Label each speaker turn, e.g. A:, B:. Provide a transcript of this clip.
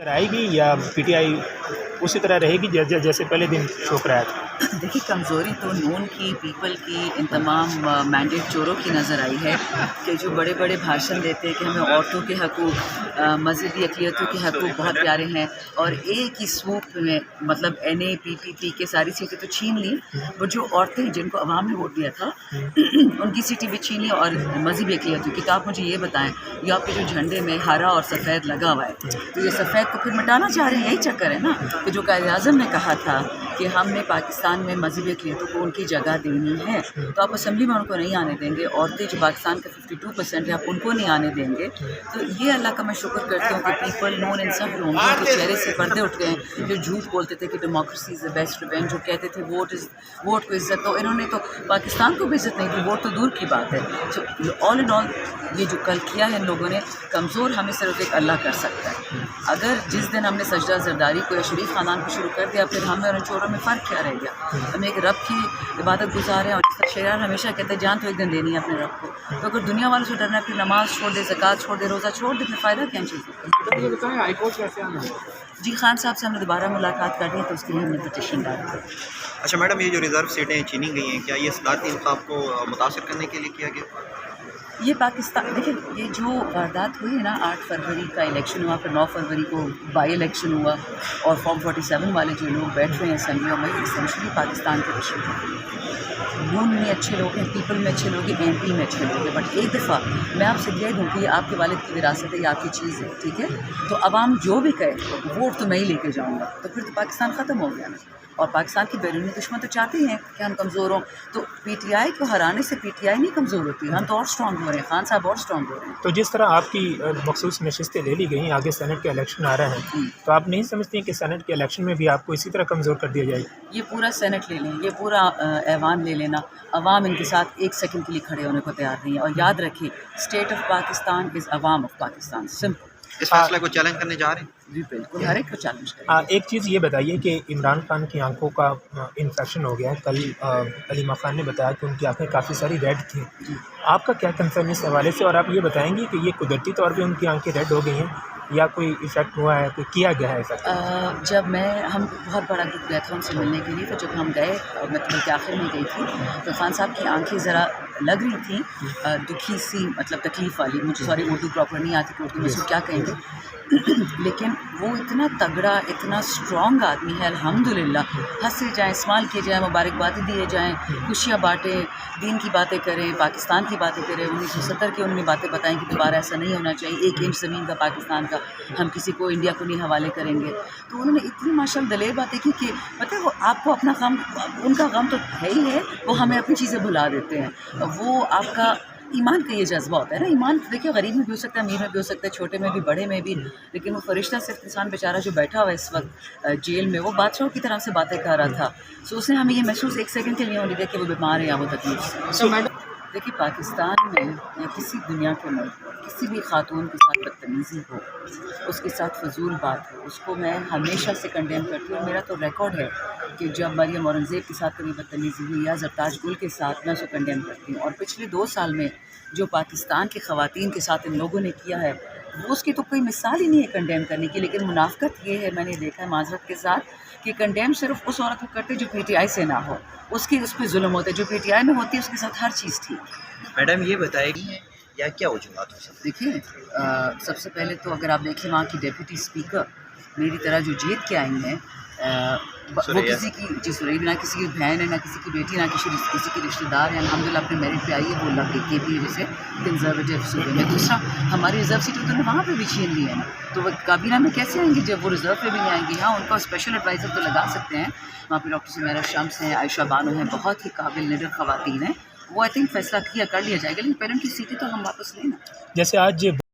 A: آئے گی یا پی ٹی آئی اسی طرح رہے گی جیسے پہلے دن شو کرایا تھا؟
B: دیکھیے کمزوری تو نون کی پیپل کی ان تمام مینڈیٹ چوروں کی نظر آئی ہے کہ جو بڑے بڑے بھاشن دیتے ہیں کہ ہمیں عورتوں کے حقوق مذہبی اقلیتوں کے حقوق بہت پیارے ہیں اور ایک ہی سوپ میں مطلب این اے پی پی پی کے ساری سیٹیں تو چھین لی، وہ جو عورتیں جن کو عوام نے ووٹ دیا تھا ان کی سیٹیں بھی چھین لی اور مذہبی اقلیتوں کی۔ تو آپ مجھے یہ بتائیں، یہ آپ کے جو جھنڈے میں ہرا اور سفید لگا ہوا ہے تو یہ سفید کو پھر مٹانا چاہ رہے ہیں، یہی چکر ہے نا کہ جو قائد اعظم نے کہا تھا کہ ہم نے پاکستان میں مذہبی اقلیتوں کو ان کی جگہ دینی ہے، تو آپ اسمبلی میں ان کو نہیں آنے دیں گے، عورتیں جو پاکستان کا 52% ہے آپ ان کو نہیں آنے دیں گے۔ تو یہ اللہ کا میں شکر کرتی ہوں کہ پیپل نون ان سب لوگوں کے چہرے سے پردے اٹھ گئے ہیں جو جھوٹ بولتے تھے کہ democracy is the best revenge, جو کہتے تھے ووٹ کو عزت دو، انہوں نے تو پاکستان کو بھی عزت نہیں دی، ووٹ تو دور کی بات ہے۔ سو آل ان آل یہ جو کل کیا ہے ان لوگوں نے، کمزور ہمیں صرف ایک اللہ کر سکتا ہے۔ اگر جس دن ہم نے سجدہ زرداری کو یا شریف خاندان کو شروع کر دیا، پھر ہمیں اور ان چوروں میں فرق کیا رہ گیا؟ ہم ایک رب کی عبادت گزار ہیں اور جس طرح شیران ہمیشہ کہتے ہیں جان تو ایک دن دینی ہے اپنے رب کو، تو اگر دنیا والوں سے ڈرنا ہے پھر نماز چھوڑ دے، زکوٰۃ چھوڑ دے، روزہ چھوڑ دے، پھر فائدہ کیا ان چیزوں؟ جی خان صاحب سے ہم نے دوبارہ ملاقات کرنی ہے تو اس کے لیے ہم نے پٹیشن ڈالی ہے۔
C: اچھا میڈم، یہ جو ریزرو سیٹیں چھینی گئی ہیں، کیا یہ صدارتی انتخاب کو متاثر کرنے کے لیے کیا گیا؟
B: یہ پاکستان دیکھیں، یہ جو واردات ہوئی ہے نا، 8 فروری کا الیکشن ہوا، پھر 9 فروری کو بائی الیکشن ہوا اور فارم 47 والے جو لوگ بیٹھ رہے ہیں اسمبلیوں میں، اسینشلی پاکستان کے ایشو ہیں۔ نون میں اچھے لوگ ہیں، پیپل میں اچھے لوگ ہیں، ایم پی میں اچھے لوگ ہیں، بٹ ایک دفعہ میں آپ سے کہہ دوں کہ یہ آپ کے والد کی وراثت ہے، یہ آپ کی چیز ہے، ٹھیک ہے؟ تو عوام جو بھی کہے ووٹ تو میں ہی لے کے جاؤں گا، تو پھر تو پاکستان ختم ہو گیا نا۔ اور پاکستان کی بیرونی دشمن تو چاہتے ہیں کہ ہم کمزور ہوں، تو پی ٹی آئی کو ہرانے سے پی ٹی آئی نہیں کمزور ہوتی، ہم تو اور اسٹرانگ ہو رہے ہیں، خان صاحب اور اسٹرانگ ہو رہے ہیں۔
A: تو جس طرح آپ کی مخصوص نشستیں لے لی گئیں، آگے سینٹ کے الیکشن آ رہے ہیں، تو آپ نہیں سمجھتے ہیں کہ سینٹ کے الیکشن میں بھی آپ کو اسی طرح کمزور کر دیا جائے گا؟
B: یہ پورا سینٹ لے لیں، یہ پورا ایوان لے لینا، عوام ان کے ساتھ ایک سیکنڈ کے لیے کھڑے ہونے کو تیار نہیں ہے، اور یاد رکھیں اسٹیٹ آف پاکستان از عوام آف پاکستان، سمپل۔
C: اس فیصلے کو چیلنج کرنے جا رہے ہیں؟
B: جی بالکل، ہر ایک کو چیلنج کریں۔
A: ایک چیز یہ بتائیے کہ عمران خان کی آنکھوں کا انفیکشن ہو گیا ہے، کل علیمہ خان نے بتایا کہ ان کی آنکھیں کافی ساری ریڈ تھیں، آپ کا کیا کنسرن اس حوالے سے، اور آپ یہ بتائیں گے کہ یہ قدرتی طور پہ ان کی آنکھیں ریڈ ہو گئی ہیں یا کوئی ایفیکٹ ہوا ہے، کوئی کیا گیا ہے ایفیکٹ؟
B: جب ہم بہت بڑا گروپ گئے تھے ان سے ملنے کے لیے، تو جب ہم گئے میں کے آخر میں گئی تھی تو خان صاحب کی آنکھیں ذرا لگ رہی تھیں دکھی سی، مطلب تکلیف والی، مجھے سوری اردو پراپر نہیں آتی کہ اردو میں اس کو کیا کہیں گے، لیکن وہ اتنا تگڑا، اتنا اسٹرانگ آدمی ہے الحمدللہ، ہنسے جائیں، اسمائل کیے جائیں، مبارکبادی دیے جائیں، خوشیاں بانٹیں، دین کی باتیں کریں، پاکستان کی باتیں کریں، 1970 کی انہوں نے باتیں بتائیں کہ دوبارہ ایسا نہیں ہونا چاہیے، 1 انچ زمین کا پاکستان کا ہم کسی کو انڈیا کو نہیں حوالے کریں گے۔ تو انہوں نے اتنی ماشاءاللہ دلیر باتیں کی کہ پتہ ہے وہ آپ کو اپنا غم، ان کا غم تو ہے ہی ہے، وہ ہمیں اپنی چیزیں بھلا دیتے ہیں۔ وہ آپ کا ایمان کا یہ جذبہ ہوتا ہے نا، ایمان دیکھیے غریب میں بھی ہو سکتا ہے، امیر میں بھی ہو سکتا ہے، چھوٹے میں بھی، بڑے میں بھی، لیکن وہ فرشتہ صرف انسان بیچارہ جو بیٹھا ہوا ہے اس وقت جیل میں، وہ بادشاہوں کی طرح سے باتیں کر رہا تھا، سو اس نے ہمیں یہ محسوس 1 سیکنڈ کے لیے ہونے دیا کہ وہ بیمار ہے یا وہ تکلیف سے۔ دیکھیے پاکستان میں یا کسی دنیا کے ملک میں کسی بھی خاتون کے ساتھ بدتمیزی ہو، اس کے ساتھ فضول بات ہو، اس کو میں ہمیشہ سے کنڈیم کرتی ہوں، اور میرا تو ریکارڈ ہے کہ جب مریم اورنگزیب کے ساتھ کبھی بدتمیزی ہوئی یا زرتاج گل کے ساتھ، میں اس کو کنڈیم کرتی ہوں، اور پچھلے 2 سال میں جو پاکستان کی خواتین کے ساتھ ان لوگوں نے کیا ہے وہ اس کی تو کوئی مثال ہی نہیں ہے کنڈیم کرنے کی، لیکن منافقت یہ ہے، میں نے دیکھا ہے معذرت کے ساتھ، کہ کنڈیم صرف اس عورت کو کرتے جو پی ٹی آئی سے نہ ہو، اس پہ ظلم ہوتا ہے، جو پی ٹی آئی میں ہوتی ہے اس کے ساتھ ہر چیز ٹھیک ہے۔
C: میڈم یہ بتائے گی یا کیا وجوہات ہو سکتی؟
B: دیکھیں سب سے پہلے تو اگر آپ دیکھیں وہاں کی ڈیپٹی اسپیکر میری طرح جو جیت کے آئی ہیں، وہ کسی کی جی سریہ نہ کسی کی بہن ہے، نہ کسی کی بیٹی، نہ کسی کی رشتہ دار ہے، الحمدللہ اپنے میرٹ پہ آئی ہے، وہ لگ گئی کے پی وجہ سے کنزرویٹو صوبے میں۔ دوسرا ہماری ریزرو سیٹ تو وہاں پہ بھی چھین لی ہے نا، تو وہ کابینہ میں کیسے آئیں گی جب وہ ریزرو پہ بھی نہیں آئیں گی؟ ہاں ان کا اسپیشل ایڈوائزر تو لگا سکتے ہیں، وہاں پہ ڈاکٹر سمیرہ شمس ہیں، عائشہ بانو ہیں، بہت ہی قابل نڈر خواتین ہیں، وہ آئی تھنک فیصلہ کر لیا جائے گا، لیکن پہلے ان کی سیٹیں تو ہم واپس لیں نا۔
A: جیسے آج